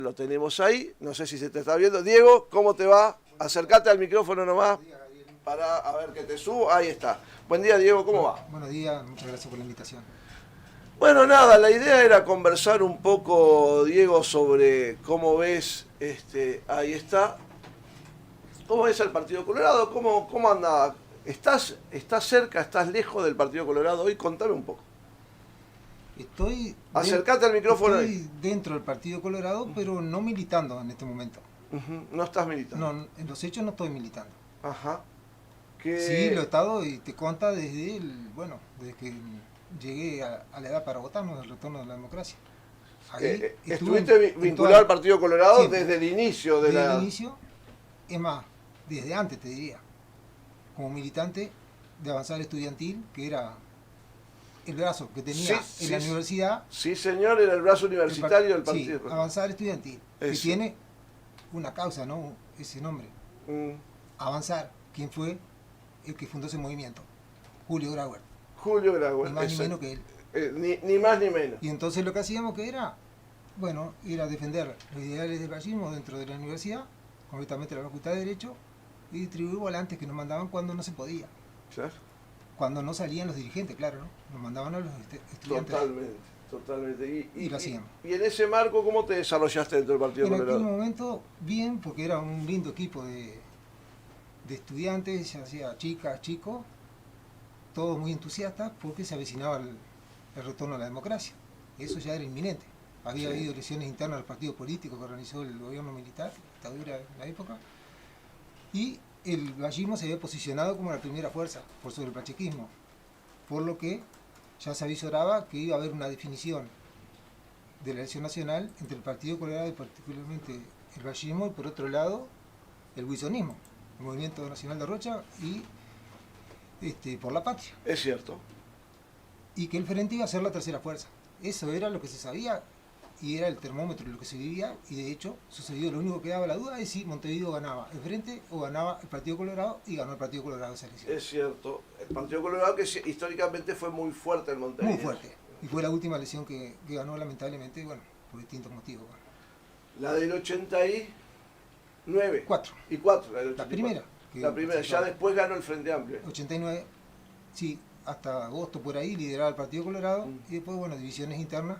Lo tenemos ahí, no sé si se te está viendo. Diego, ¿cómo te va? Acércate al micrófono nomás para a ver que te subo. Ahí está. Buen día, Diego, ¿cómo va? Buenos días, muchas gracias por la invitación. Bueno, nada, la idea era conversar un poco, Diego, sobre cómo ves, ahí está, cómo ves al Partido Colorado, cómo anda. ¿Estás cerca, estás lejos del Partido Colorado hoy? Contame un poco. Acercate al micrófono. Estoy dentro del Partido Colorado, pero no militando en este momento. No estás militando. No, en los hechos no estoy militando. Ajá. Sí, lo he estado y te cuenta desde desde que llegué a la edad para votar, ¿no? El retorno de la democracia. Ahí ¿Estuviste vinculado al Partido Colorado siempre, desde el inicio desde el inicio, es más, desde antes te diría, como militante de Avanzar Estudiantil, que era el brazo que tenía la universidad. Sí, señor, era el brazo universitario del partido. Sí, Avanzar Estudiantil, que tiene una causa, ¿no? Ese nombre. Avanzar, ¿quién fue el que fundó ese movimiento? Julio Grauer. Julio Grauer. Ni más ni menos que él. Ni más ni menos. Y entonces lo que hacíamos que era defender los ideales del fascismo dentro de la universidad, concretamente la Facultad de Derecho, y distribuir volantes que nos mandaban cuando no se podía. Claro. Cuando no salían los dirigentes, claro, ¿no? Nos mandaban a los estudiantes. Totalmente. Y lo hacíamos. Y en ese marco, ¿cómo te desarrollaste dentro del Partido Colorado? En aquel momento, bien, porque era un lindo equipo de estudiantes, ya sea chicas, chicos, todos muy entusiastas porque se avecinaba el retorno a la democracia. Eso ya era inminente. Había habido elecciones internas del partido político que organizó el gobierno militar, la dictadura en la época, y el vallismo se había posicionado como la primera fuerza por sobre el pachequismo, por lo que ya se avisoraba que iba a haber una definición de la elección nacional entre el Partido Colorado y particularmente el vallismo, y por otro lado el wilsonismo, el Movimiento Nacional de Rocha y por la patria. Es cierto. Y que el Frente iba a ser la tercera fuerza. Eso era lo que se sabía y era el termómetro de lo que se vivía, y de hecho sucedió. Lo único que daba la duda es si Montevideo ganaba el Frente o ganaba el Partido Colorado, y ganó el Partido Colorado esa elección. Es cierto. El Partido Colorado, que históricamente fue muy fuerte en Montevideo. Muy fuerte. Y fue la última elección que ganó, lamentablemente, por distintos motivos. La del 89. 4. Y 4, la del 84. La primera. La primera, ya después ganó el Frente Amplio. 89, sí, hasta agosto por ahí lideraba el Partido Colorado, y después, divisiones internas,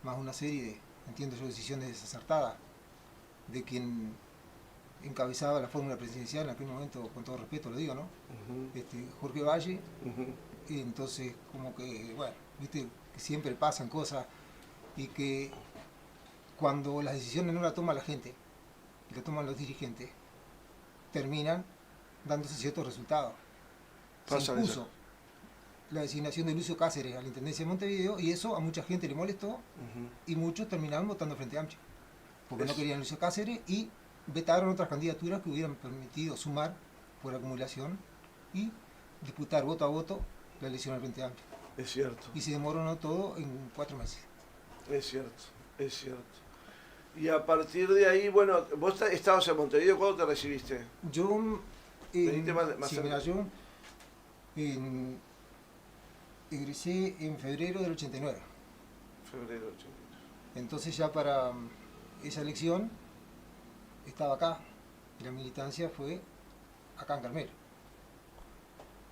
más una serie de, entiendo yo, decisiones desacertadas de quien encabezaba la fórmula presidencial en aquel momento, con todo respeto lo digo, ¿no? Jorge Valle. Y entonces, como que, viste que siempre pasan cosas, y que cuando las decisiones no las toma la gente, y las toman los dirigentes, terminan dándose ciertos resultados. Se impuso la designación de Lucio Cáceres a la Intendencia de Montevideo, y eso a mucha gente le molestó, y muchos terminaron votando Frente Amplio, porque no querían Lucio Cáceres, y vetaron otras candidaturas que hubieran permitido sumar por acumulación y disputar voto a voto la elección al Frente Amplio. Es cierto. Y se demoró todo en 4 meses. Es cierto. Y a partir de ahí, vos estabas en Montevideo, ¿cuándo te recibiste? Yo, egresé en febrero del 89. Febrero del 89. Entonces ya para esa elección estaba acá, y la militancia fue acá en Carmelo.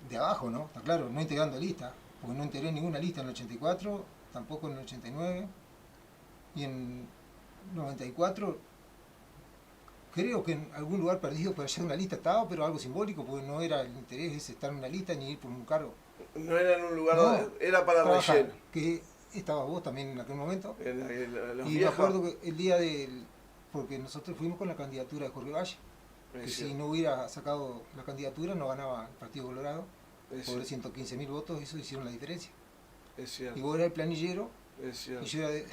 De abajo, ¿no? Está claro, no integrando lista, porque no integré ninguna lista en el 84, tampoco en el 89, y en 94 creo que en algún lugar perdido por allá de una lista estaba, pero algo simbólico, porque no era el interés ese estar en una lista ni ir por un cargo. No era en un lugar, era para relleno. Que estabas vos también en aquel momento. Y me acuerdo que el día porque nosotros fuimos con la candidatura de Jorge Valle, que si no hubiera sacado la candidatura no ganaba el Partido Colorado, por 115.000 votos, eso hicieron la diferencia. Es cierto. Y vos eras el planillero, y yo era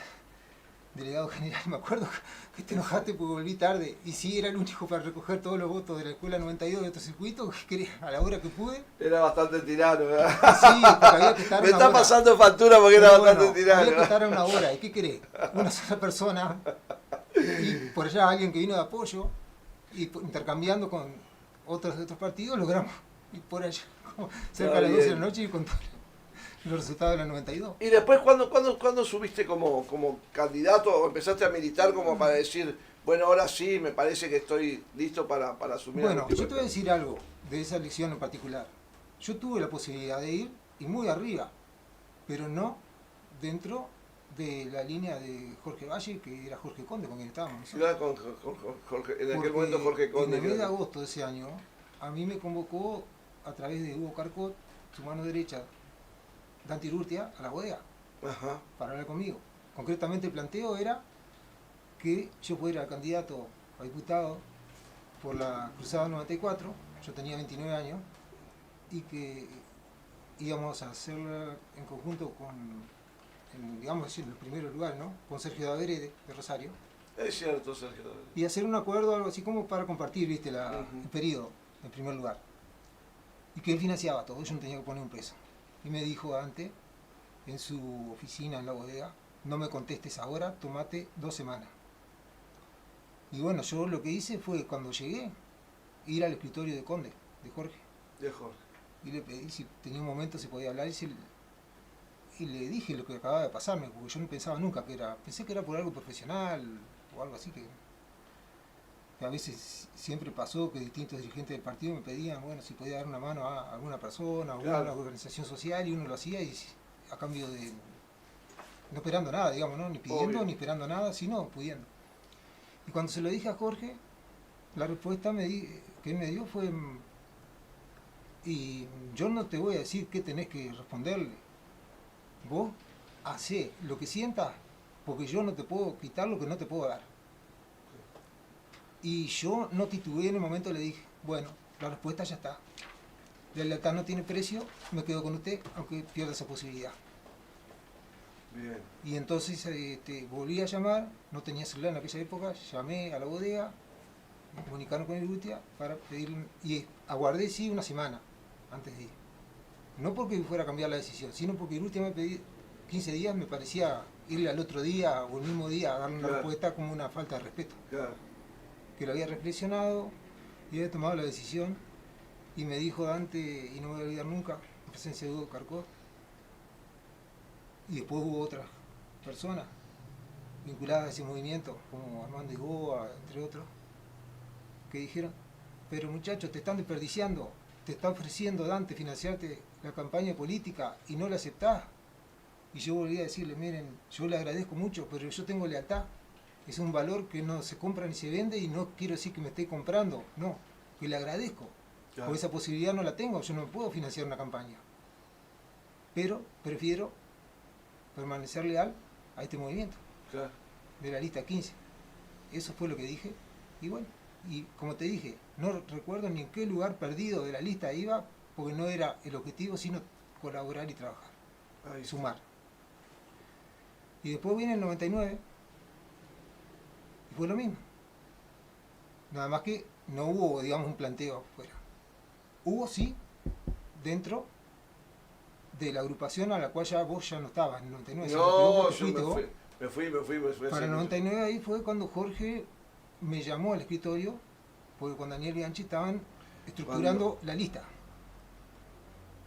delegado general. Me acuerdo que te enojaste porque volví tarde, y sí, era el único para recoger todos los votos de la Escuela 92 de otro circuito, que a la hora que pude. Era bastante tirano, ¿verdad? Sí, porque había que estar me está pasando factura porque era bastante tirano. Había que estar a una hora, ¿y qué querés? Una sola persona, y por allá alguien que vino de apoyo, y intercambiando con otros partidos logramos ir por allá, cerca de las 12 de la noche, y con toda los resultados de la 92. Y después, ¿cuándo subiste como candidato o empezaste a militar como para decir, bueno, ahora sí, me parece que estoy listo para asumir? Bueno, yo te voy a decir algo de esa elección en particular. Yo tuve la posibilidad de ir y muy arriba, pero no dentro de la línea de Jorge Valle, que era Jorge Conde, con quien estábamos nosotros. Claro, con Jorge, en aquel Porque momento Jorge Conde. en el mes de agosto de ese año, a mí me convocó a través de Hugo Carcot, su mano derecha, Dante Urrutia, a la bodega, Ajá. para hablar conmigo. Concretamente el planteo era que yo fuera candidato a diputado por la Cruzada 94, yo tenía 29 años, y que íbamos a hacerla en conjunto digamos, en los primeros lugares, ¿no? Con Sergio Davere de Rosario. Es cierto, Sergio. Y hacer un acuerdo, algo así como para compartir, viste, el periodo, en primer lugar. Y que él financiaba todo, yo no tenía que poner un peso. Y me dijo Dante, en su oficina en la bodega, no me contestes ahora, tomate 2 semanas. Y bueno, yo lo que hice fue, cuando llegué, ir al escritorio de Conde, de Jorge. De Jorge. Y le pedí si tenía un momento, si podía hablar, y le dije lo que acababa de pasarme, porque yo no pensaba nunca que era, pensé que era por algo profesional o algo así, que a veces siempre pasó que distintos dirigentes del partido me pedían, bueno, si podía dar una mano a alguna persona, a alguna organización social, y uno lo hacía y a cambio de, no esperando nada, digamos, ¿no? Ni pidiendo, ni esperando nada, sino pudiendo. Y cuando se lo dije a Jorge, la respuesta que él me dio fue, y yo no te voy a decir qué tenés que responderle, vos hacé lo que sientas, porque yo no te puedo quitar lo que no te puedo dar. Y yo no titubeé en el momento, le dije, bueno, la respuesta ya está. La lealtad no tiene precio, me quedo con usted, aunque pierda esa posibilidad. Bien. Y entonces volví a llamar, no tenía celular en aquella época, llamé a la bodega, me comunicaron con el Urrutia para pedirle, y aguardé sí 1 semana antes de ir. No porque fuera a cambiar la decisión, sino porque el Urrutia me pedí 15 días, me parecía irle al otro día o el mismo día a darle una respuesta como una falta de respeto. Claro. Que lo había reflexionado y había tomado la decisión, y me dijo Dante, y no me voy a olvidar nunca, en presencia de Hugo Carcot, y después hubo otras personas vinculadas a ese movimiento, como Armando Igoa, entre otros, que dijeron, pero muchachos, te están desperdiciando, te está ofreciendo Dante financiarte la campaña política y no la aceptás. Y yo volví a decirle, miren, yo le agradezco mucho, pero yo tengo lealtad. Es un valor que no se compra ni se vende, y no quiero decir que me esté comprando, no, que le agradezco. Claro. Porque esa posibilidad no la tengo, yo no puedo financiar una campaña. Pero prefiero permanecer leal a este movimiento. Claro. De la lista 15. Eso fue lo que dije. Y bueno, y como te dije, no recuerdo ni en qué lugar perdido de la lista iba, porque no era el objetivo, sino colaborar y trabajar. Ahí. Sumar. Y después viene el 99, y fue lo mismo. Nada más que no hubo, digamos, un planteo afuera. Hubo, sí, dentro de la agrupación a la cual ya vos ya no estabas, en el 99. No, yo me fui. Para el 99 ahí fue cuando Jorge me llamó al escritorio, porque con Daniel Bianchi estaban estructurando la lista.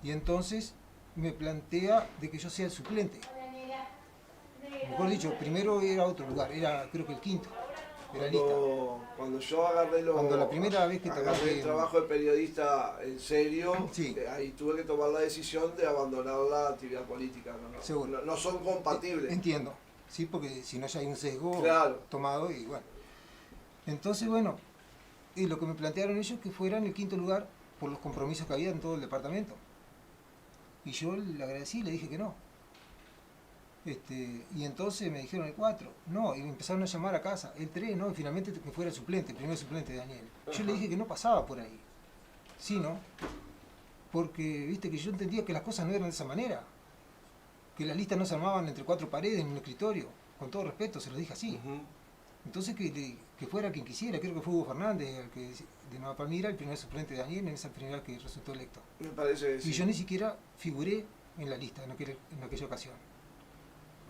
Y entonces me plantea de que yo sea el suplente. Mejor dicho, primero era otro lugar, era creo que el quinto de la lista. Cuando yo agarré la primera vez que agarré el trabajo de periodista en serio, sí. Ahí tuve que tomar la decisión de abandonar la actividad política. No son compatibles. Entiendo, sí, porque si no ya hay un sesgo tomado y bueno. Entonces, bueno, y lo que me plantearon ellos es que fuera en el quinto lugar por los compromisos que había en todo el departamento. Y yo le agradecí, le dije que no. Y entonces me dijeron el 4, no, y me empezaron a llamar a casa, el 3, no, y finalmente que fuera el suplente, el primer suplente de Daniel. Yo le dije que no pasaba por ahí, sí, ¿no? Porque, viste, que yo entendía que las cosas no eran de esa manera, que las listas no se armaban entre 4 paredes en un escritorio, con todo respeto, se lo dije así. Entonces que fuera quien quisiera, creo que fue Hugo Fernández, el que de Nueva Palmira, el primer suplente de Daniel, en esa primera que resultó electo. Me parece que sí. Y yo ni siquiera figuré en la lista en aquella ocasión.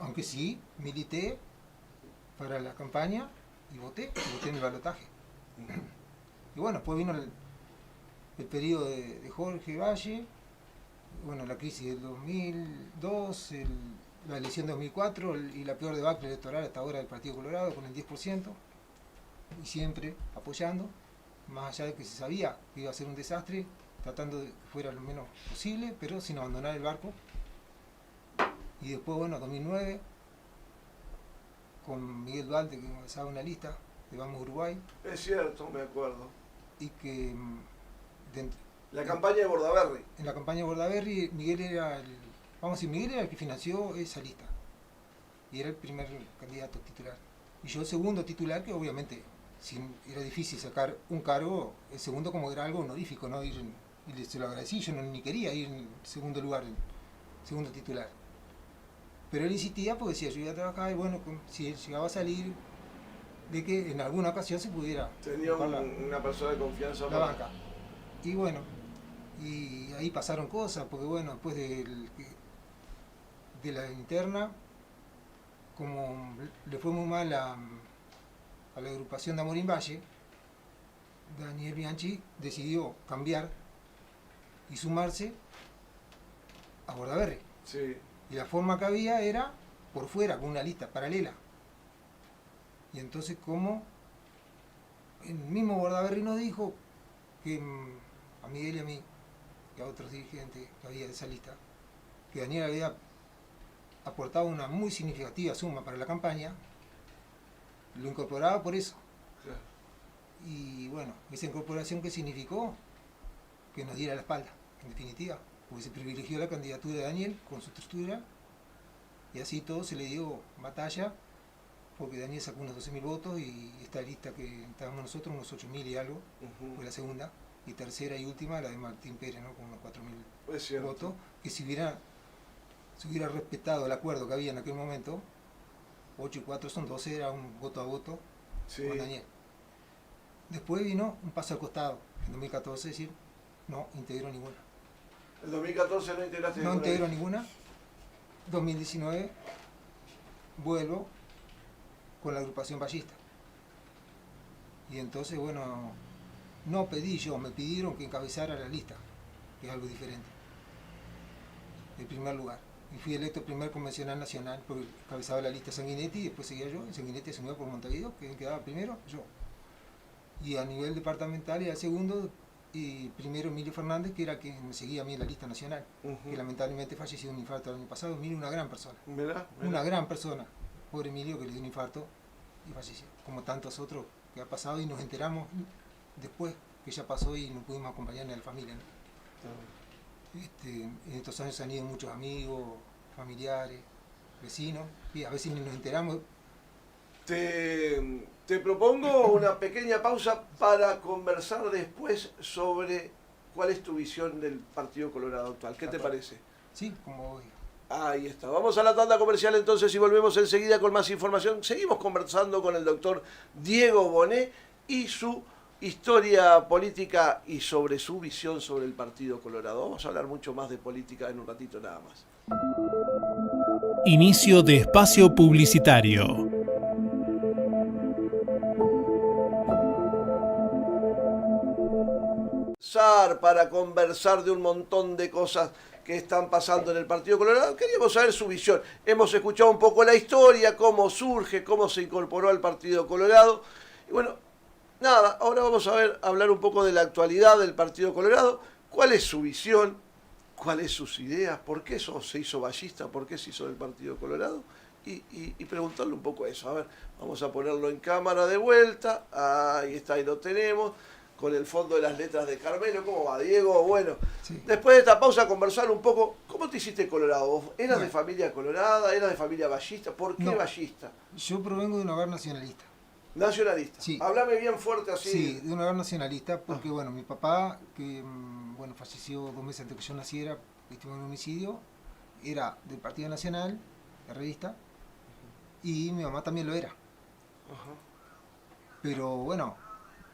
Aunque sí, milité para la campaña y voté en el balotaje. Y bueno, después vino el periodo de Jorge Valle, bueno, la crisis del 2002, la elección de 2004 y la peor debacle electoral hasta ahora del Partido Colorado con el 10%, y siempre apoyando, más allá de que se sabía que iba a ser un desastre, tratando de que fuera lo menos posible, pero sin abandonar el barco. Y después, bueno, 2009, con Miguel Duarte, que encabezaba una lista de Vamos Uruguay. Es cierto, me acuerdo. Y que la campaña de Bordaberry. En la campaña de Bordaberry, Miguel era el que financió esa lista. Y era el primer candidato titular. Y yo el segundo titular, que obviamente era difícil sacar un cargo, el segundo como era algo honorífico, ¿no? Y se lo agradecí, yo ni quería ir en segundo lugar, el segundo titular. Pero él insistía porque decía, yo iba a trabajar, y bueno, si él llegaba a salir, de que en alguna ocasión se pudiera... Tenía una persona de confianza la banca. Y bueno, y ahí pasaron cosas, porque bueno, después de la interna, como le fue muy mal a la agrupación de Amorín Valle, Daniel Bianchi decidió cambiar y sumarse a Bordaberry. Sí. Y la forma que había era por fuera, con una lista paralela. Y entonces, como el mismo Bordaberry nos dijo que a Miguel y a mí, y a otros dirigentes que había de esa lista, que Daniel había aportado una muy significativa suma para la campaña, lo incorporaba por eso. Claro. Y bueno, esa incorporación que significó que nos diera la espalda, en definitiva, porque se privilegió la candidatura de Daniel con su estructura, y así todo se le dio batalla, porque Daniel sacó unos 12.000 votos y esta lista que estábamos nosotros, unos 8.000 y algo, fue la segunda, y tercera y última la de Martín Pérez, ¿no? Con unos 4.000 votos, que si se hubiera respetado el acuerdo que había en aquel momento, 8 y 4 son 12, era un voto a voto con Daniel. Después vino un paso al costado, en 2014, decir, no integró ninguna. ¿En 2014 no integraste ninguna? No integró ninguna. 2019 vuelvo con la agrupación ballista. Y entonces, bueno, no pedí yo, me pidieron que encabezara la lista, que es algo diferente. En primer lugar. Y fui electo primer convencional nacional, porque encabezaba la lista Sanguinetti y después seguía yo. Y Sanguinetti asumió por Montevideo, que quedaba primero, yo. Y a nivel departamental era segundo, y primero Emilio Fernández, que era quien me seguía a mí en la lista nacional, que lamentablemente falleció de un infarto el año pasado. Emilio, una gran persona. Una gran persona. Pobre Emilio, que le dio un infarto y falleció, como tantos otros que ha pasado, y nos enteramos después que ya pasó y no pudimos acompañarle a la familia, ¿no? En estos años han ido muchos amigos, familiares, vecinos, y a veces ni nos enteramos. Te propongo una pequeña pausa para conversar después sobre cuál es tu visión del Partido Colorado actual. ¿Qué te parece? Sí, como hoy. Ahí está. Vamos a la tanda comercial entonces y volvemos enseguida con más información. Seguimos conversando con el doctor Diego Bonet y su historia política y sobre su visión sobre el Partido Colorado. Vamos a hablar mucho más de política en un ratito nada más. Inicio de espacio publicitario. Para conversar de un montón de cosas que están pasando en el Partido Colorado. Queríamos saber su visión. Hemos escuchado un poco la historia, cómo surge, cómo se incorporó al Partido Colorado. Y bueno, nada, ahora vamos a hablar un poco de la actualidad del Partido Colorado. ¿Cuál es su visión? ¿Cuáles sus ideas? ¿Por qué se hizo ballista? ¿Por qué se hizo del Partido Colorado? Y preguntarle un poco eso. A ver, vamos a ponerlo en cámara de vuelta. Ahí está, ahí lo tenemos. Con el fondo de las letras de Carmelo. ¿Cómo va, Diego? Bueno, sí. Después de esta pausa, conversar un poco. ¿Cómo te hiciste colorado? ¿Vos eras de familia colorada? ¿Eras de familia ballista? ¿Por qué ballista? Yo provengo de un hogar nacionalista. ¿Nacionalista? Sí. Háblame bien fuerte así. Sí, de un hogar nacionalista, porque bueno, mi papá, que falleció 2 meses antes que yo naciera, víctima de un homicidio, era del Partido Nacional, revista, y mi mamá también lo era. Pero bueno,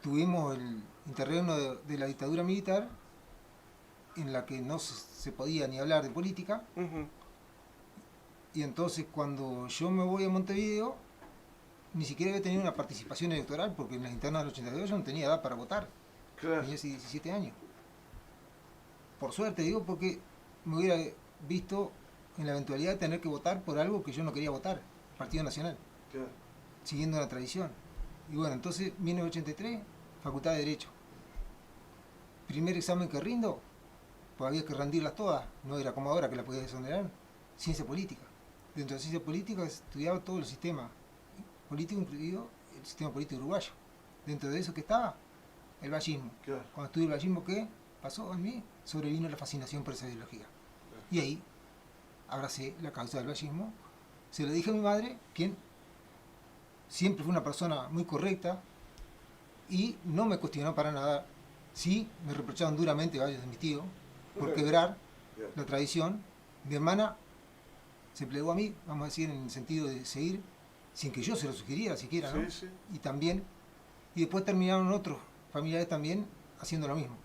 tuvimos el interregno de la dictadura militar, en la que no se podía ni hablar de política. Y entonces cuando yo me voy a Montevideo, ni siquiera había tenido una participación electoral, porque en las internas del 82 yo no tenía edad para votar. Claro. Tenía 17 años. Por suerte, digo, porque me hubiera visto en la eventualidad de tener que votar por algo que yo no quería votar, Partido Nacional, Claro. siguiendo una tradición. Y bueno, entonces, 1983, Facultad de Derecho. Primer examen que rindo, pues había que rendirlas todas, no era como ahora que la podía exonerar. Ciencia política. Dentro de ciencia política estudiaba todos los sistemas políticos, incluido el sistema político uruguayo. Dentro de eso que estaba, el vallismo. Claro. Cuando estudié el vallismo, ¿qué pasó a mí? Sobrevino la fascinación por esa ideología. Y ahí abracé la causa del vallismo. Se lo dije a mi madre, quien siempre fue una persona muy correcta y no me cuestionó para nada. Sí, me reprochaban duramente varios de mis tíos por quebrar Bien. la tradición. Mi hermana se plegó a mí, vamos a decir, en el sentido de seguir, sin que yo se lo sugiriera siquiera, ¿no? Sí, sí. Y también, y después terminaron otros familiares también haciendo lo mismo.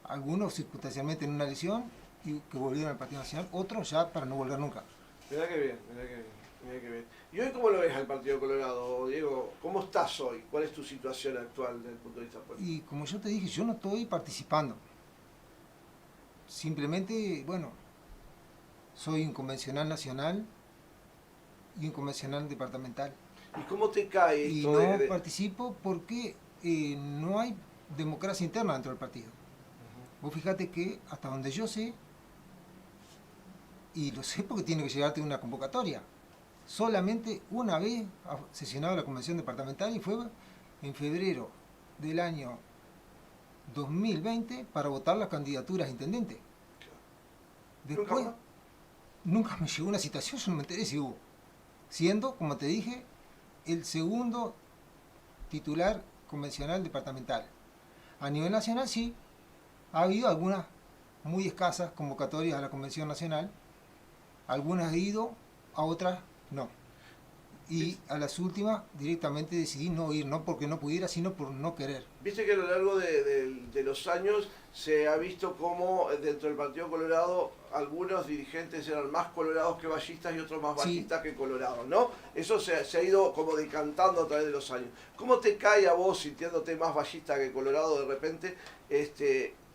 Algunos circunstancialmente en una lesión y que volvieron al Partido Nacional, otros ya para no volver nunca. Mirá que bien, mirá que bien, mirá que bien. ¿Y hoy cómo lo ves al Partido Colorado, Diego? ¿Cómo estás hoy? ¿Cuál es tu situación actual desde el punto de vista político? Y como yo te dije, yo no estoy participando. Simplemente, bueno, soy un convencional nacional y un convencional departamental. ¿Y cómo te cae Y esto no de...? participo porque no hay democracia interna dentro del partido. Vos fíjate que hasta donde yo sé, y lo sé porque tiene que llegarte una convocatoria, solamente una vez ha sesionado la convención departamental y fue en febrero del año 2020 para votar las candidaturas a intendente. ¿Nunca Después, más? nunca me llegó una citación, yo no me enteré si hubo. Siendo, como te dije, el segundo titular convencional departamental. A nivel nacional sí, ha habido algunas muy escasas convocatorias a la Convención Nacional. Algunas he ido, a otras no. Y a las últimas directamente decidí no ir, no porque no pudiera, sino por no querer. Viste que a lo largo de los años se ha visto cómo dentro del Partido Colorado algunos dirigentes eran más colorados que ballistas y otros más Sí. ballistas que colorados, ¿no? Eso se ha ido como decantando a través de los años. ¿Cómo te cae a vos, sintiéndote más ballista que colorado de repente,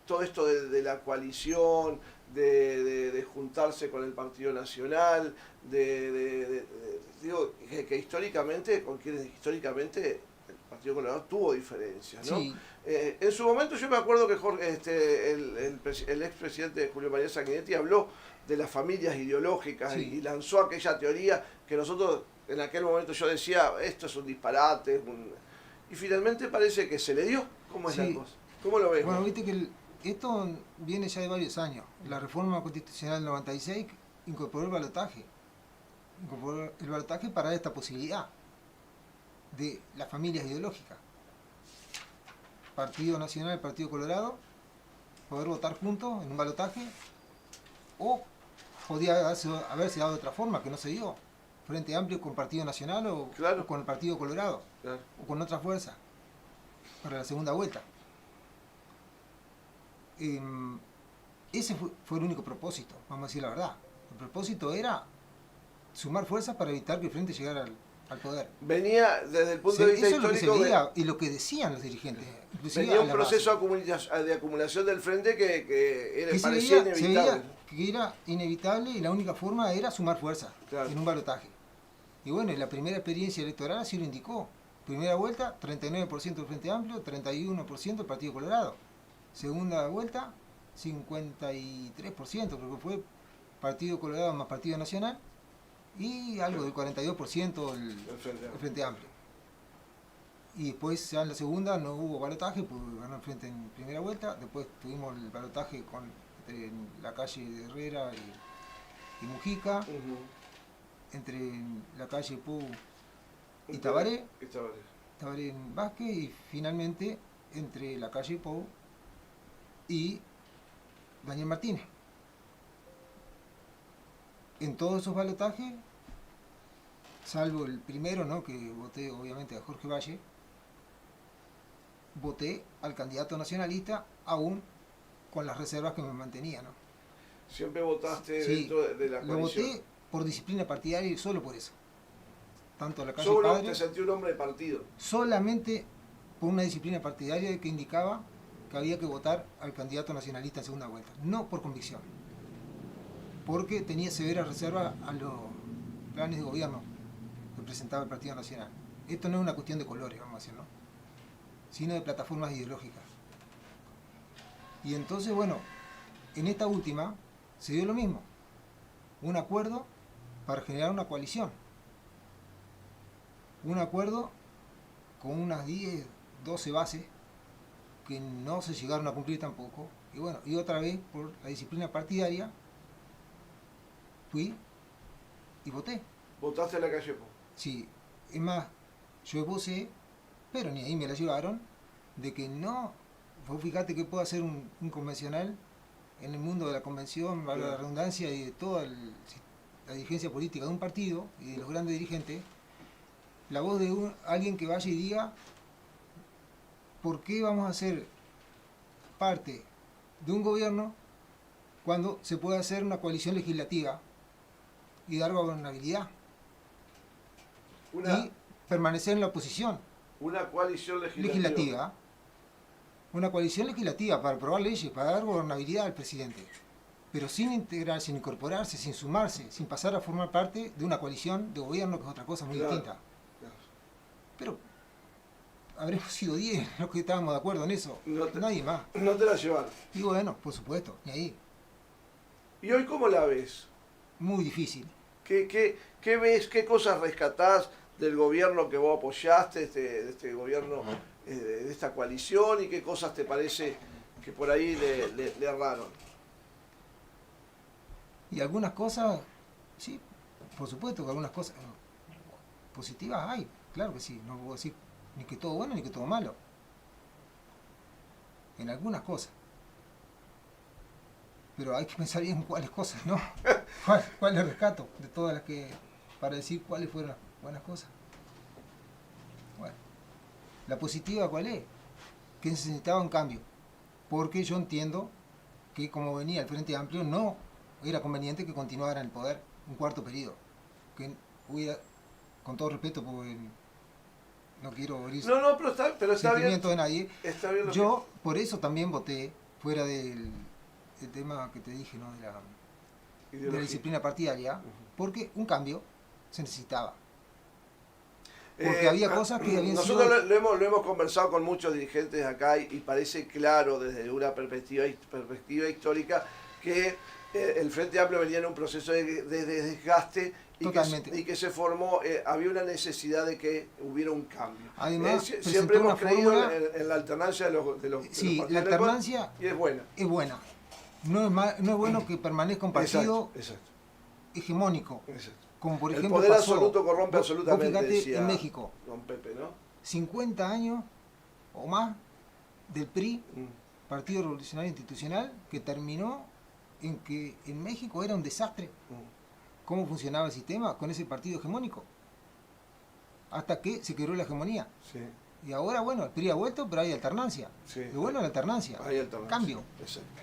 todo esto de la coalición, de juntarse con el Partido Nacional, digo, que históricamente, con quienes históricamente el Partido Colorado tuvo diferencias, ¿no? Sí. En su momento yo me acuerdo que el expresidente Julio María Sanguinetti habló de las familias ideológicas Sí. y lanzó aquella teoría que nosotros en aquel momento yo decía, esto es un disparate, y finalmente parece que se le dio. ¿Cómo es Sí. la cosa? ¿Cómo lo ves? Bueno, vos? viste que esto viene ya de varios años. La reforma constitucional del 96 incorporó el balotaje. Incorporó el balotaje para esta posibilidad de las familias ideológicas. Partido Nacional, Partido Colorado, poder votar juntos en un balotaje, o podía haberse dado de otra forma, que no se dio. Frente Amplio con Partido Nacional o, Claro. o con el Partido Colorado, Claro. o con otra fuerza, para la segunda vuelta. Ese fue el único propósito, vamos a decir la verdad. El propósito era sumar fuerzas para evitar que el Frente llegara al poder. Venía desde el punto de vista Eso es lo que se histórico, veía y lo que decían los dirigentes. inclusive venía a un la proceso base. de acumulación del frente que Que parecía se inevitable. veía que era inevitable y la única forma era sumar fuerzas Claro. en un balotaje. Y bueno, la primera experiencia electoral así lo indicó. Primera vuelta, 39% del Frente Amplio, 31% del Partido Colorado. Segunda vuelta, 53%, creo que fue Partido Colorado más Partido Nacional, y algo del 42% el Frente Amplio. Y después ya en la segunda no hubo balotaje, pues ganó el Frente en primera vuelta. Después tuvimos el balotaje entre la calle de Herrera y Mujica, Ujú. entre la calle Pou y Tabaré, Y Tabaré. Tabaré en Vázquez, y finalmente entre la calle Pou y Daniel Martínez. En todos esos balotajes, salvo el primero, ¿no?, que voté obviamente a Jorge Valle, voté al candidato nacionalista aún con las reservas que me mantenía, ¿no? Siempre votaste Sí, dentro de la lo coalición. voté por disciplina partidaria y solo por eso. Tanto a la calle Solo Padre, te sentí un hombre de partido. solamente por una disciplina partidaria que indicaba que había que votar al candidato nacionalista en segunda vuelta, no por convicción, porque tenía severas reservas a los planes de gobierno que presentaba el Partido Nacional. Esto no es una cuestión de colores, vamos a decirlo, sino de plataformas ideológicas. Y entonces, bueno, en esta última se dio lo mismo, un acuerdo para generar una coalición, un acuerdo con unas 10, 12 bases que no se llegaron a cumplir tampoco, y bueno, y otra vez por la disciplina partidaria fui y voté. ¿Votaste en la calle Po? Sí, es más, yo voté, pero ni ahí me la llevaron, de que no, vos fíjate que puedo hacer un convencional en el mundo de la convención, valga la redundancia, y de toda la dirigencia política de un partido y de los grandes dirigentes, la voz de alguien que vaya y diga por qué vamos a ser parte de un gobierno cuando se puede hacer una coalición legislativa y dar gobernabilidad y permanecer en la oposición. Una coalición legislativa. Una coalición legislativa para aprobar leyes, para dar gobernabilidad al presidente, pero sin integrarse, sin incorporarse, sin sumarse, sin pasar a formar parte de una coalición de gobierno, que es otra cosa muy distinta. Pero habremos sido 10 los que estábamos de acuerdo en eso, nadie más. No te la llevaron. Y bueno, por supuesto, ni ahí. ¿Y hoy cómo la ves? Muy difícil. ¿Qué ves, qué cosas rescatás del gobierno que vos apoyaste, de este gobierno, de esta coalición, y qué cosas te parece que por ahí le erraron? Y algunas cosas, sí, por supuesto que algunas cosas positivas hay, claro que sí, no puedo decir ni que todo bueno ni que todo malo. En algunas cosas. Pero hay que pensar bien cuáles cosas, ¿no? ¿Cuál es el rescato de todas las que, para decir cuáles fueron las buenas cosas? Bueno, la positiva, ¿cuál es? Que necesitaba un cambio. Porque yo entiendo que como venía el Frente Amplio, no era conveniente que continuara en el poder un cuarto periodo. Que hubiera, con todo respeto, porque no quiero herir pero está sentimientos de nadie. Está bien yo por eso también voté, fuera del tema que te dije, ¿no? de la disciplina partidaria, porque un cambio se necesitaba. Porque había cosas que habían sido... Nosotros lo hemos conversado con muchos dirigentes acá y parece claro desde una perspectiva histórica que el Frente Amplio venía en un proceso de desgaste y que se formó, había una necesidad de que hubiera un cambio. Además, siempre hemos creído en la alternancia de los sí, la alternancia y es buena. Es buena. No es bueno que permanezca un partido exacto. hegemónico. Exacto. Como por el ejemplo poder pasó, absoluto corrompe absolutamente, fíjate, decía en México, don Pepe, ¿no? 50 años o más del PRI, Partido Revolucionario Institucional, que terminó en que en México era un desastre cómo funcionaba el sistema con ese partido hegemónico, hasta que se quebró la hegemonía. Sí. Y ahora, bueno, el PRI ha vuelto, pero hay alternancia. Sí. Es bueno la alternancia. Hay alternancia. Cambio. Exacto.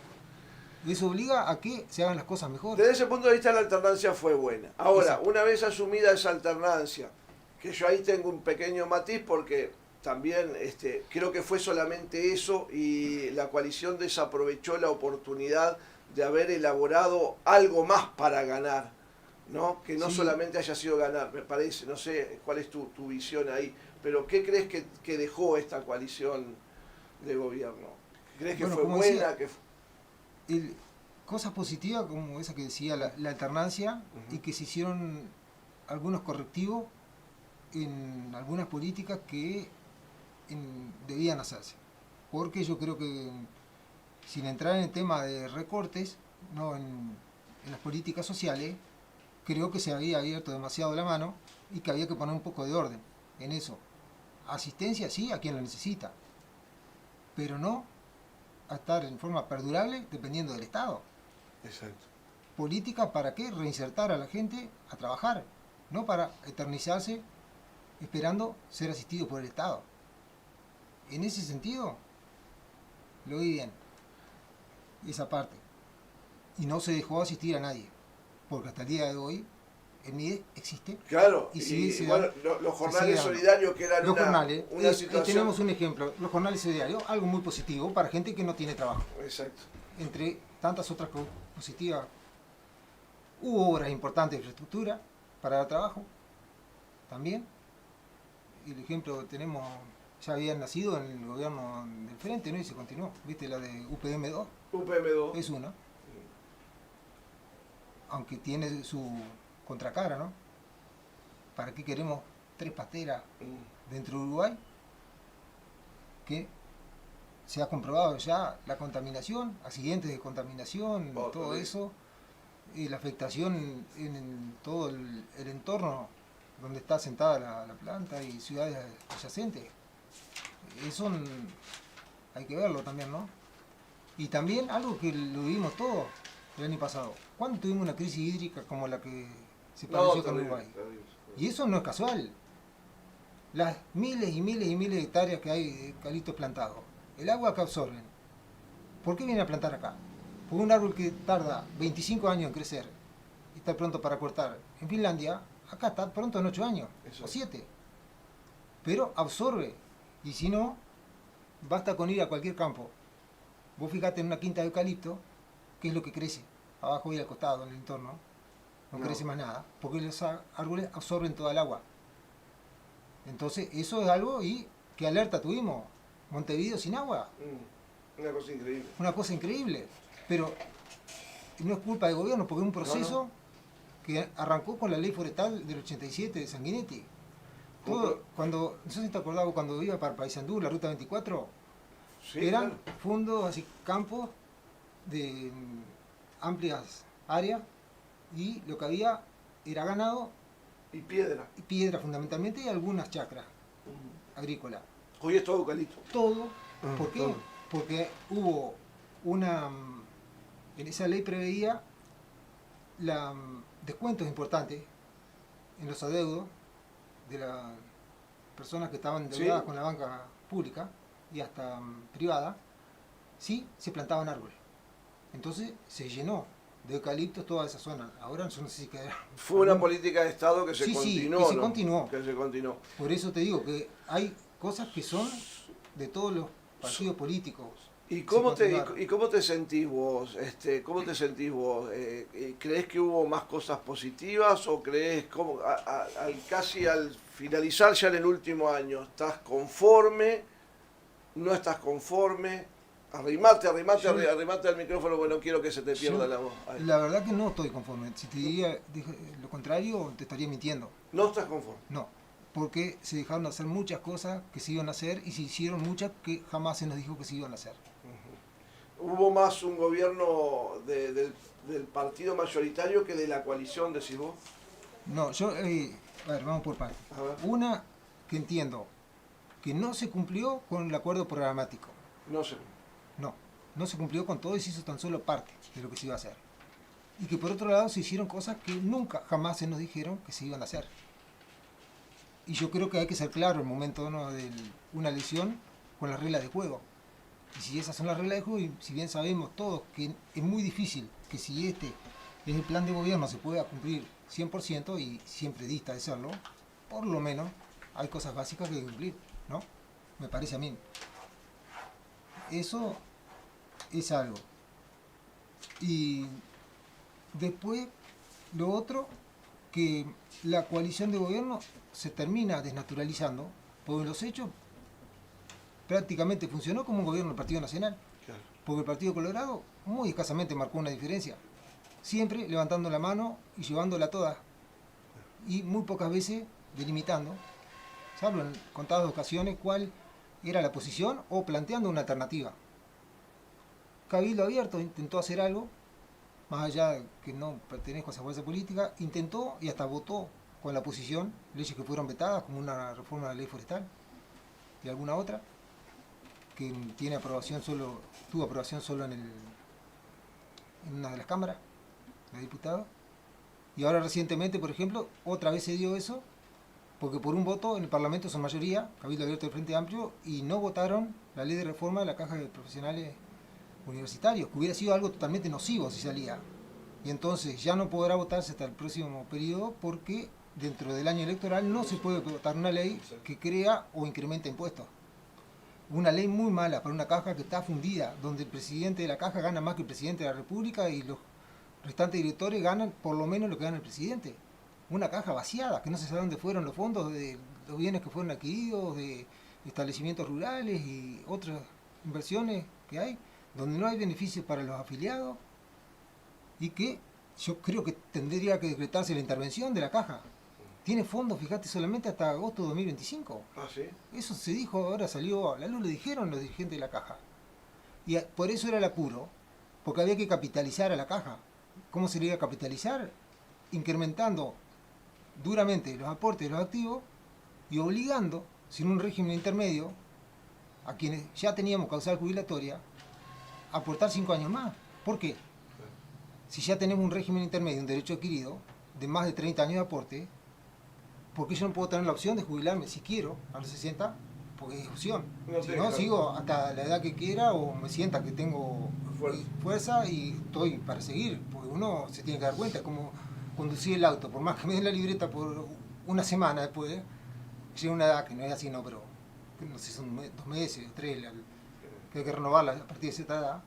Eso obliga a que se hagan las cosas mejor. Desde ese punto de vista la alternancia fue buena. Ahora, una vez asumida esa alternancia, que yo ahí tengo un pequeño matiz porque también creo que fue solamente eso y la coalición desaprovechó la oportunidad de haber elaborado algo más para ganar, ¿no? Que no solamente haya sido ganar, me parece, no sé cuál es tu visión ahí, pero ¿qué crees que dejó esta coalición de gobierno? ¿Crees que fue buena? Cosas positivas como esa que decía, la alternancia, y que se hicieron algunos correctivos en algunas políticas que debían hacerse. Porque yo creo que, sin entrar en el tema de recortes, no en las políticas sociales, creo que se había abierto demasiado la mano y que había que poner un poco de orden en eso. Asistencia sí a quien lo necesita, pero no a estar en forma perdurable dependiendo del Estado. Exacto. Política para qué? Reinsertar a la gente a trabajar, no para eternizarse esperando ser asistido por el Estado. En ese sentido, lo vi bien, esa parte. Y no se dejó asistir a nadie, porque hasta el día de hoy el NIE existe. Claro, Y sí, se bueno, dan- los se jornales sigue dando. solidarios que eran Los jornales, una ahí situación... tenemos un ejemplo, los jornales solidarios, algo muy positivo para gente que no tiene trabajo. Exacto. Entre tantas otras cosas positivas, hubo obras importantes de infraestructura para el trabajo, también. Y el ejemplo tenemos, ya habían nacido en el gobierno del Frente, ¿no? Y se continuó, ¿viste? La de UPM2 UPM2. es una, aunque tiene su contracara, ¿no? ¿Para qué queremos 3 pasteras dentro de Uruguay? Que se ha comprobado ya la contaminación, accidentes de contaminación, todo eso, y la afectación en todo el entorno donde está sentada la planta y ciudades adyacentes. Eso hay que verlo también, ¿no? Y también algo que lo vimos todo el año pasado. ¿Cuándo tuvimos una crisis hídrica como la que se padeció con Uruguay? Y eso no es casual. Las miles y miles y miles de hectáreas que hay de eucaliptos plantados, el agua que absorben, ¿por qué vienen a plantar acá? Porque un árbol que tarda 25 años en crecer y está pronto para cortar en Finlandia, acá está pronto en 8 años o 7. Pero absorbe. Y si no, basta con ir a cualquier campo. Vos fijate en una quinta de eucalipto, ¿qué es lo que crece? Abajo y al costado, en el entorno. No crece más nada, porque los árboles absorben toda el agua. Entonces, eso es algo y qué alerta tuvimos. Montevideo sin agua. Una cosa increíble. Una cosa increíble. Pero no es culpa del gobierno, porque es un proceso que arrancó con la ley forestal del 87 de Sanguinetti. Todo, cuando, no sé si te acordás cuando iba para Paysandú, la ruta 24, Sí, eran claro. fundos, así, campos de amplias áreas, y lo que había era ganado Y piedra. y piedra fundamentalmente, y algunas chacras agrícolas. Hoy es todo eucalipto. Todo, ¿por qué? todo. Porque hubo una, en esa ley preveía descuentos importantes en los adeudos de las personas que estaban endeudadas Sí. con la banca pública y hasta privada, si se plantaban árboles. Entonces se llenó de eucaliptos toda esa zona. Ahora yo no sé si quedará. Fue una política de Estado que se Sí, sí, continuó. que se ¿no? continuó. Que se continuó. Por eso te digo que hay cosas que son de todos los partidos políticos. ¿Y cómo, Se continuaron. ¿Y cómo te sentís vos? ¿Cómo te sentís vos? ¿Crees que hubo más cosas positivas o crees casi al finalizar ya en el último año, estás conforme? ¿No estás conforme? Arrimate al micrófono porque no quiero que se te pierda la voz. Ahí. La verdad que no estoy conforme. Si te diría lo contrario, te estaría mintiendo. No estás conforme. No, porque se dejaron de hacer muchas cosas que se iban a hacer y se hicieron muchas que jamás se nos dijo que se iban a hacer. Hubo más un gobierno del partido mayoritario que de la coalición, decís vos. No, yo, a ver, vamos por partes. A ver. Una, que entiendo que no se cumplió con el acuerdo programático. No sé. No se cumplió con todo y se hizo tan solo parte de lo que se iba a hacer. Y que por otro lado se hicieron cosas que nunca, jamás se nos dijeron que se iban a hacer. Y yo creo que hay que ser claro en el momento, ¿no?, de una elección con las reglas de juego. Y si esas son las reglas de juego, y si bien sabemos todos que es muy difícil que si este es el plan de gobierno se pueda cumplir 100% y siempre dista de serlo, por lo menos hay cosas básicas que hay que cumplir, ¿no? Me parece a mí. Eso es algo. Y después, lo otro, que la coalición de gobierno se termina desnaturalizando, porque en los hechos prácticamente funcionó como un gobierno del Partido Nacional, Claro. porque el Partido Colorado muy escasamente marcó una diferencia, siempre levantando la mano y llevándola toda, y muy pocas veces delimitando, salvo en contadas ocasiones, cuál era la posición o planteando una alternativa. Cabildo Abierto intentó hacer algo, más allá de que no pertenezco a esa fuerza política, intentó y hasta votó con la oposición leyes que fueron vetadas, como una reforma de la ley forestal y alguna otra, que tiene aprobación solo, tuvo aprobación solo en una de las cámaras de diputados. Y ahora recientemente, por ejemplo, otra vez se dio eso, porque por un voto en el Parlamento son mayoría, Cabildo Abierto del Frente Amplio, y no votaron la ley de reforma de la Caja de Profesionales Universitarios, que hubiera sido algo totalmente nocivo si salía. Y entonces ya no podrá votarse hasta el próximo periodo porque dentro del año electoral no se puede votar una ley que crea o incrementa impuestos. Una ley muy mala para una caja que está fundida, donde el presidente de la caja gana más que el presidente de la República y los restantes directores ganan por lo menos lo que gana el presidente. Una caja vaciada, que no se sabe dónde fueron los fondos de los bienes que fueron adquiridos, de establecimientos rurales y otras inversiones que hay, donde no hay beneficios para los afiliados y que yo creo que tendría que decretarse la intervención de la caja. Tiene fondos, fíjate, solamente hasta agosto de 2025. Ah, sí. Eso se dijo, ahora salió a la luz, lo dijeron los dirigentes de la caja. Y por eso era el apuro, porque había que capitalizar a la caja. ¿Cómo se le iba a capitalizar? Incrementando duramente los aportes de los activos y obligando, sin un régimen intermedio, a quienes ya teníamos causal jubilatoria, a aportar 5 años más. ¿Por qué? Si ya tenemos un régimen intermedio, un derecho adquirido, de más de 30 años de aporte, ¿por qué yo no puedo tener la opción de jubilarme si quiero a los 60? Porque es opción. Si no, sigo hasta la edad que quiera o me sienta que tengo fuerza y estoy para seguir. Porque uno se tiene que dar cuenta, como conducir el auto, por más que me den la libreta por una semana después, llega una edad que no es así, no, pero no sé, son 2 meses, 3, que hay que renovarla a partir de cierta edad.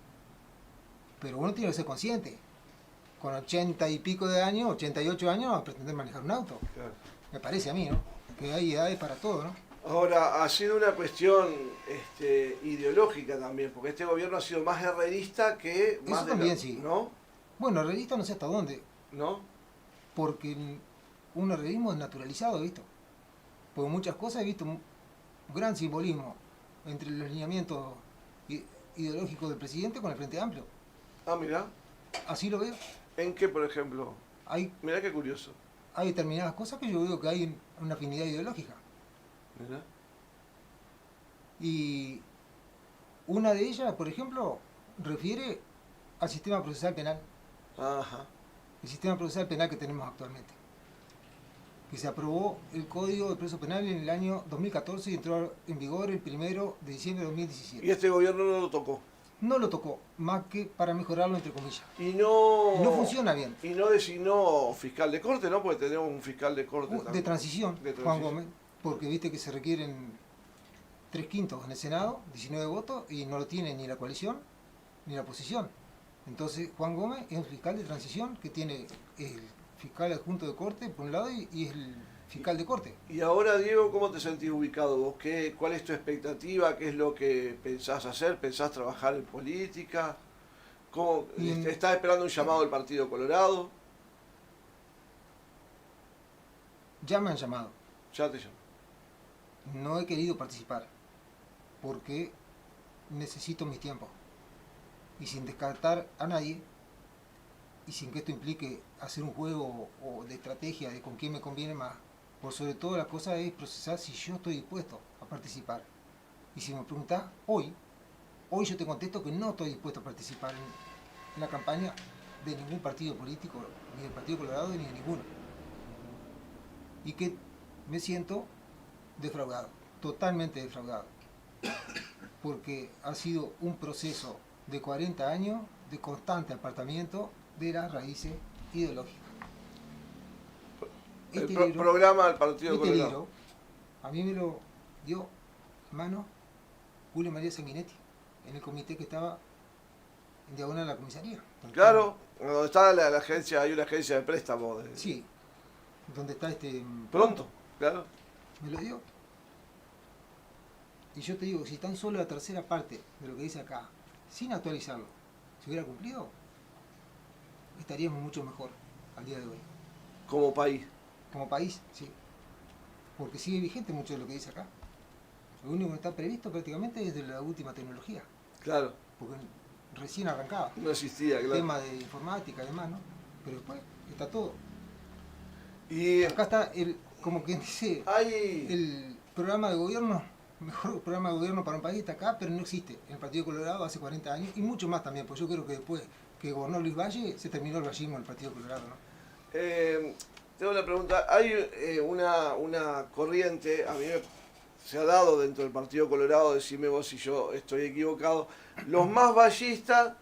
Pero uno tiene que ser consciente. Con 80 y pico de años, 88 años, a pretender manejar un auto. Claro. Me parece a mí, ¿no? Que hay edades para todo, ¿no? Ahora, ha sido una cuestión ideológica también, porque este gobierno ha sido más herrerista que más eso también, sí. ¿no? Bueno, herrerista no sé hasta dónde, ¿No? porque un herrerismo es naturalizado, ¿visto? Porque muchas cosas he visto un gran simbolismo entre los lineamientos ideológicos del presidente con el Frente Amplio. Ah, mirá. Así lo veo. ¿En qué, por ejemplo? Hay Mirá qué curioso. determinadas cosas que yo veo que hay una afinidad ideológica. Mirá. Y una de ellas, por ejemplo, refiere al sistema procesal penal. Ajá. El sistema procesal penal que tenemos actualmente. Que se aprobó el Código de Proceso Penal en el año 2014 y entró en vigor el 1 de diciembre de 2017. Y este gobierno no lo tocó. No lo tocó, más que para mejorarlo, entre comillas. Y no... No funciona bien. Y no designó fiscal de corte, ¿no? Porque tenemos un fiscal de corte De también. transición, De transición. Juan Gómez, porque viste que se requieren 3/5 en el Senado, 19 votos, y no lo tiene ni la coalición ni la oposición. Entonces Juan Gómez es un fiscal de transición que tiene el fiscal adjunto de corte por un lado y es el fiscal de corte. Y ahora, Diego, ¿cómo te sentís ubicado vos? ¿Cuál es tu expectativa? ¿Qué es lo que pensás hacer? ¿Pensás trabajar en política? ¿Cómo, ¿Estás esperando un llamado del Partido Colorado? Ya me han llamado. Ya te llamo. No he querido participar porque necesito mis tiempos y sin descartar a nadie y sin que esto implique hacer un juego o de estrategia de con quién me conviene más. Por sobre todo la cosa es procesar si yo estoy dispuesto a participar. Y si me preguntás hoy yo te contesto que no estoy dispuesto a participar en la campaña de ningún partido político, ni del Partido Colorado ni de ninguno. Y que me siento defraudado, totalmente defraudado. Porque ha sido un proceso de 40 años de constante apartamiento de las raíces ideológicas. El programa del Partido Colorado. Libro, a mí me lo dio en mano Julio María Sanguinetti, en el comité que estaba en diagonal a la comisaría. Claro, donde está la agencia, hay una agencia de préstamo. Sí, donde está Pronto, claro. Me lo dio. Y yo te digo, si tan solo la tercera parte de lo que dice acá, sin actualizarlo, se hubiera cumplido, estaríamos mucho mejor al día de hoy. Como país. Como país, sí. Porque sigue vigente mucho de lo que dice acá. Lo único que está previsto prácticamente es de la última tecnología. Claro. Porque recién arrancaba. No existía, claro. Tema de informática y demás, ¿no? Pero después está todo. Y acá está como quien dice, el programa de gobierno, mejor programa de gobierno para un país está acá, pero no existe en el Partido Colorado hace 40 años y mucho más también, pues yo creo que después que gobernó Luis Valle se terminó el vallismo del Partido Colorado, ¿no? Tengo una pregunta. Hay una corriente, a mí se ha dado dentro del Partido Colorado, decime vos si yo estoy equivocado, los más vallistas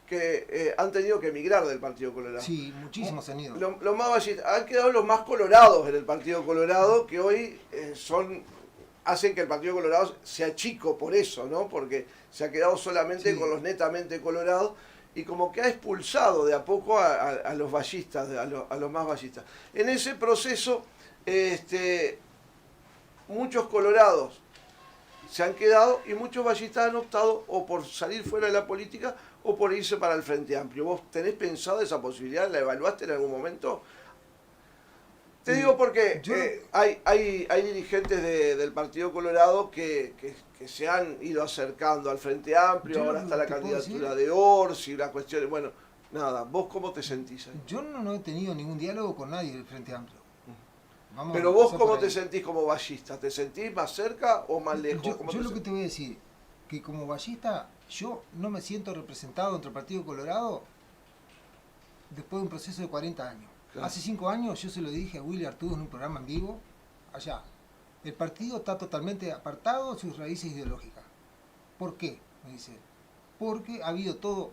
que han tenido que emigrar del Partido Colorado. Sí, muchísimos han ido. Los más vallistas, han quedado los más colorados en el Partido Colorado, que hoy hacen que el Partido Colorado sea chico por eso, ¿no? Porque se ha quedado solamente con los netamente colorados y como que ha expulsado de a poco a los vallistas, a los más vallistas. En ese proceso, muchos colorados se han quedado y muchos vallistas han optado o por salir fuera de la política o por irse para el Frente Amplio. ¿Vos tenés pensado esa posibilidad? ¿La evaluaste en algún momento? Te digo porque hay dirigentes del Partido Colorado que se han ido acercando al Frente Amplio, ahora está la candidatura de Orsi, las cuestiones, bueno, nada, ¿vos cómo te sentís ahí? Yo no he tenido ningún diálogo con nadie del Frente Amplio. Pero vos cómo te sentís como vallista, ¿te sentís más cerca o más lejos? Yo lo que te voy a decir, que como vallista yo no me siento representado entre el Partido Colorado después de un proceso de 40 años. Claro. Hace 5 años yo se lo dije a Willy Artús en un programa en vivo, allá. El partido está totalmente apartado de sus raíces ideológicas. ¿Por qué? Me dice. Porque ha habido todo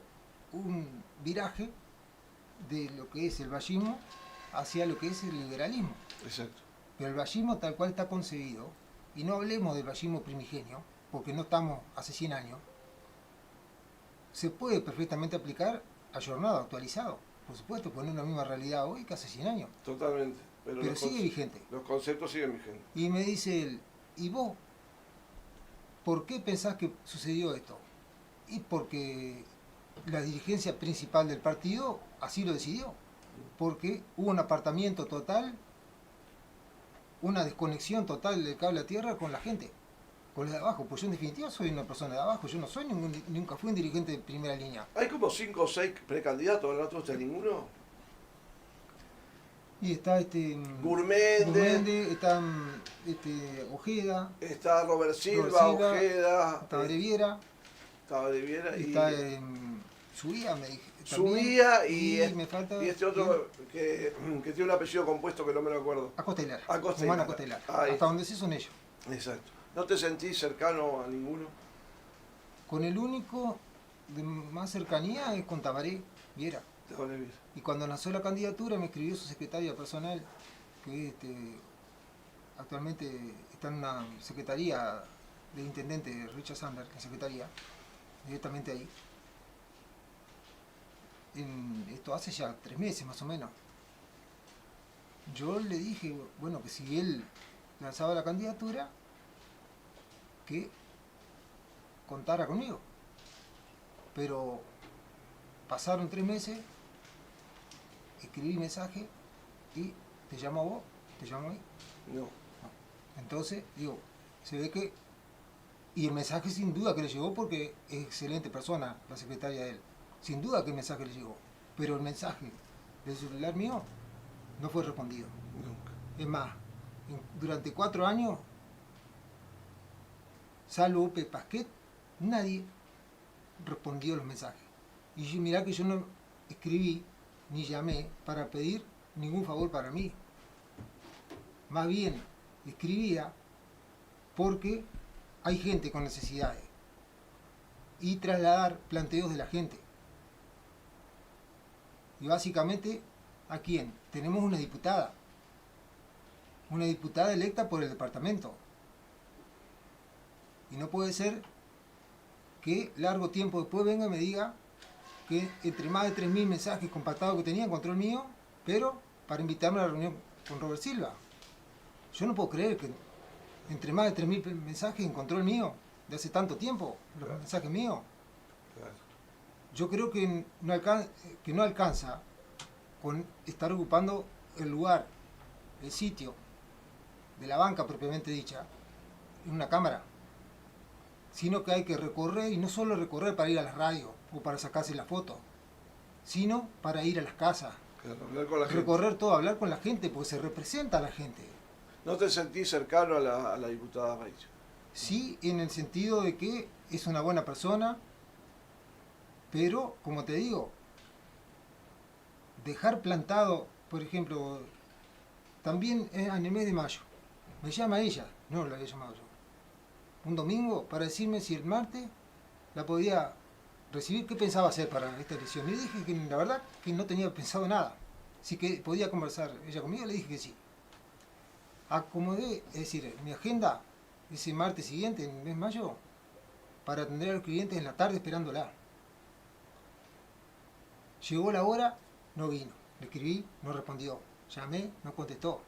un viraje de lo que es el vallismo hacia lo que es el liberalismo. Exacto. Pero el vallismo tal cual está concebido, y no hablemos del vallismo primigenio, porque no estamos hace 100 años, se puede perfectamente aplicar ayornado, actualizado. Por supuesto, poner una misma realidad hoy que hace 100 años. Totalmente. Pero sigue vigente. Los conceptos siguen vigentes. Y me dice él, ¿y vos por qué pensás que sucedió esto? Y porque la dirigencia principal del partido así lo decidió. Porque hubo un apartamiento total, una desconexión total del cable a tierra con la gente, con los de abajo. Pues yo en definitiva soy una persona de abajo, yo no soy nunca fui un dirigente de primera línea. Hay como 5 o 6 precandidatos, ¿no te gusta ninguno? Y está Gurmende, está Ojeda, está Robert Silva, Ojeda, está Breviera, y está Subía, me dije. Subía y me falta, y este otro que tiene un apellido compuesto que no me lo acuerdo. Acostelar. Acostelar. Acostelar. Hasta donde sí son ellos. Exacto. ¿No te sentís cercano a ninguno? Con el único de más cercanía es con Tabaré Viera. Y cuando lanzó la candidatura me escribió su secretaria personal, que actualmente está en una secretaría del intendente Richard Sander, en secretaría, directamente ahí. Esto hace ya 3 meses más o menos. Yo le dije, bueno, que si él lanzaba la candidatura, que contara conmigo. Pero pasaron 3 meses, escribí mensaje y te llamo a vos, te llamo a mí. No. Entonces, digo, se ve que... Y el mensaje sin duda que le llegó porque es excelente persona, la secretaria de él. Sin duda que el mensaje le llegó. Pero el mensaje del celular mío no fue respondido. Nunca. Es más, durante 4 años, salvo Ope Pasquet, nadie respondió los mensajes. Y mirá que yo no escribí ni llamé para pedir ningún favor para mí. Más bien, escribía porque hay gente con necesidades y trasladar planteos de la gente. Y básicamente, ¿a quién? Tenemos una diputada electa por el departamento. Y no puede ser que largo tiempo después venga y me diga que entre más de 3.000 mensajes compactados que tenía encontró el mío, pero para invitarme a la reunión con Robert Silva. Yo no puedo creer que entre más de 3.000 mensajes encontró el mío, de hace tanto tiempo, los mensajes míos. Yo creo que no alcanza con estar ocupando el lugar, el sitio de la banca propiamente dicha, en una cámara, sino que hay que recorrer, y no solo recorrer para ir a las radios o para sacarse la foto, sino para ir a las casas, hablar con la recorrer gente. todo, hablar con la gente, porque se representa a la gente. ¿No te sentís cercano a la diputada Raicha? Sí, en el sentido de que es una buena persona, pero, como te digo, dejar plantado, por ejemplo, también en el mes de mayo, me llama ella, no la había llamado yo, un domingo para decirme si el martes la podía recibir qué pensaba hacer para esta elección. Y le dije que la verdad que no tenía pensado nada. Si que podía conversar ella conmigo, le dije que sí. Acomodé, es decir, mi agenda ese martes siguiente, en el mes de mayo, para atender a los clientes en la tarde esperándola. Llegó la hora, no vino. Le escribí, no respondió. Llamé, no contestó.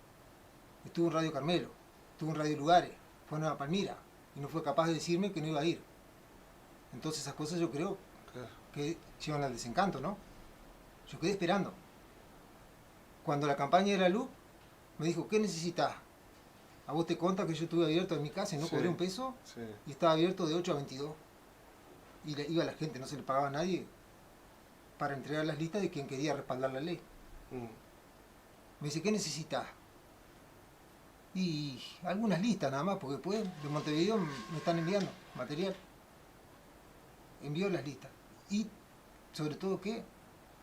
Estuvo en Radio Carmelo, estuvo en Radio Lugares, fue a Nueva Palmira y no fue capaz de decirme que no iba a ir. Entonces esas cosas yo creo que llevan al desencanto, ¿no? Yo quedé esperando. Cuando la campaña de la luz, me dijo, ¿qué necesitas? A vos te conta que yo estuve abierto en mi casa y no cobré un peso, y estaba abierto de 8 a 22. Y iba la gente, no se le pagaba a nadie para entregar las listas de quien quería respaldar la ley. Me dice, ¿qué necesitas? Y algunas listas nada más, porque después de Montevideo me están enviando material. Envió las listas. Y sobre todo, ¿qué?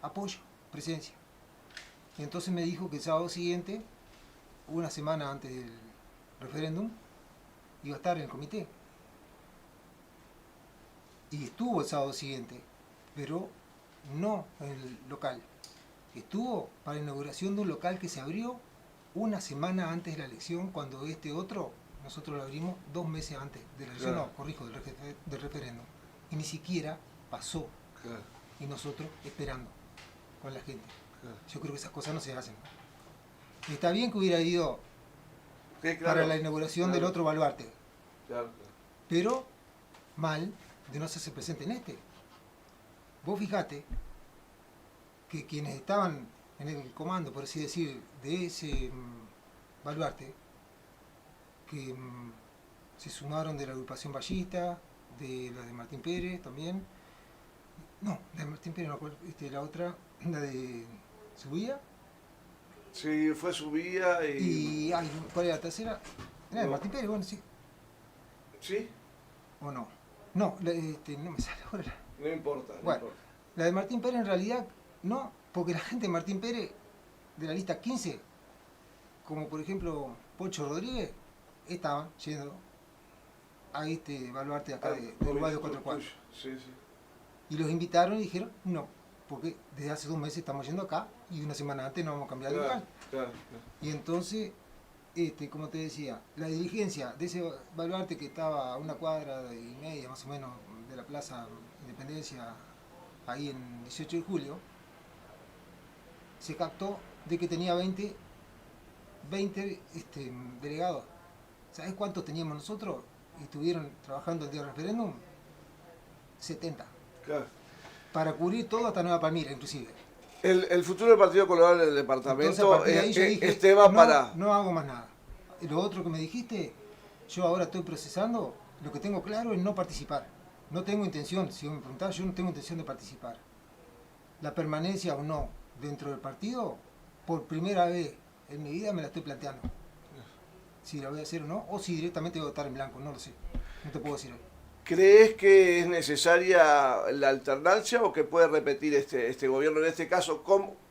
Apoyo, presencia. Y entonces me dijo que el sábado siguiente, una semana antes del referéndum, iba a estar en el comité. Y estuvo el sábado siguiente, pero no en el local. Estuvo para la inauguración de un local que se abrió una semana antes de la elección, cuando este otro, nosotros lo abrimos 2 meses antes de la elección, no, corrijo, del referéndum. Y ni siquiera pasó. Y nosotros esperando con la gente. Yo creo que esas cosas no se hacen. Está bien que hubiera ido para la inauguración del otro baluarte. Pero mal de no hacerse presente en este. Vos fijate que quienes estaban en el comando, por así decir, de ese baluarte, que se sumaron de la agrupación Ballista, de la de Martín Pérez también. No, la de Martín Pérez no, la otra, la de Subía. Sí, fue Subía y... ay, ¿cuál era la tercera? Era de Martín Pérez, bueno, sí. ¿Sí? ¿O no? No, no me sale ahora. No importa, bueno, no importa. La de Martín Pérez en realidad no, porque la gente de Martín Pérez, de la lista 15, como por ejemplo Pocho Rodríguez, estaban yendo a este baluarte de acá de Uruguay de 4-4. Sí. Y los invitaron y dijeron no, porque desde hace 2 meses estamos yendo acá y una semana antes no vamos a cambiar de local. Claro. Y entonces, como te decía, la dirigencia de ese baluarte que estaba a 1,5 cuadras más o menos de la Plaza Independencia, ahí en 18 de julio, se captó de que tenía 20 delegados. ¿Sabes cuántos teníamos nosotros? Y estuvieron trabajando el día del referéndum. 70. Claro. Para cubrir todo hasta Nueva Palmira, inclusive. El futuro del Partido Colorado en el departamento, entonces, ahí yo dije, va para... No hago más nada. Y lo otro que me dijiste, yo ahora estoy procesando, lo que tengo claro es no participar. No tengo intención, si me preguntás, yo no tengo intención de participar. La permanencia o no dentro del partido, por primera vez en mi vida me la estoy planteando. Si la voy a hacer o no, o si directamente voy a votar en blanco, no lo sé. No te puedo decir hoy. ¿Crees que es necesaria la alternancia o que puede repetir este gobierno, en este caso,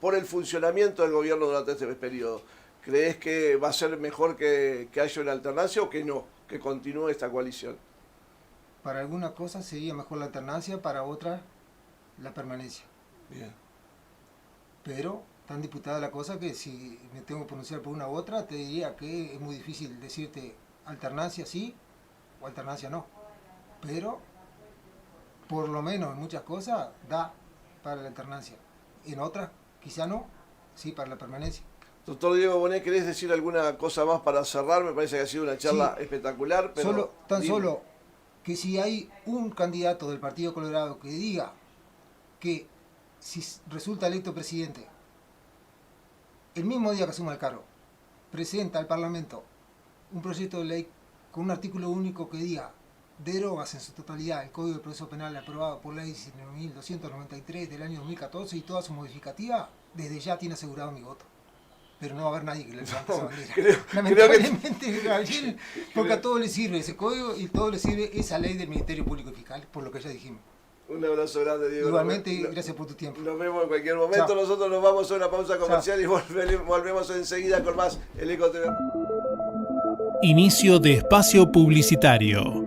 por el funcionamiento del gobierno durante este periodo? ¿Crees que va a ser mejor que haya una alternancia o que no, que continúe esta coalición? Para algunas cosas sería mejor la alternancia, para otras la permanencia. Bien. Pero tan disputada la cosa que si me tengo que pronunciar por una u otra, te diría que es muy difícil decirte alternancia sí o alternancia no. Pero, por lo menos en muchas cosas, da para la alternancia. En otras, quizá no, sí para la permanencia. Doctor Diego Bonet, ¿querés decir alguna cosa más para cerrar? Me parece que ha sido una charla espectacular. Pero solo que si hay un candidato del Partido Colorado que diga que si resulta electo presidente, el mismo día que asuma el cargo, presenta al Parlamento un proyecto de ley con un artículo único que diga derogas en su totalidad el Código de Proceso Penal aprobado por ley 19.293 del año 2014 y toda su modificativa, desde ya tiene asegurado mi voto. Pero no va a haber nadie que le levante esa bandera. Lamentablemente, Gabriel, porque a todos les sirve ese código y a todos les sirve esa ley del Ministerio Público y Fiscal, por lo que ya dijimos. Un abrazo grande, Diego. Igualmente, gracias por tu tiempo. Nos vemos en cualquier momento. Chao. Nosotros nos vamos a una pausa comercial. Chao. Y volvemos enseguida con más El Eco TV. Inicio de espacio publicitario.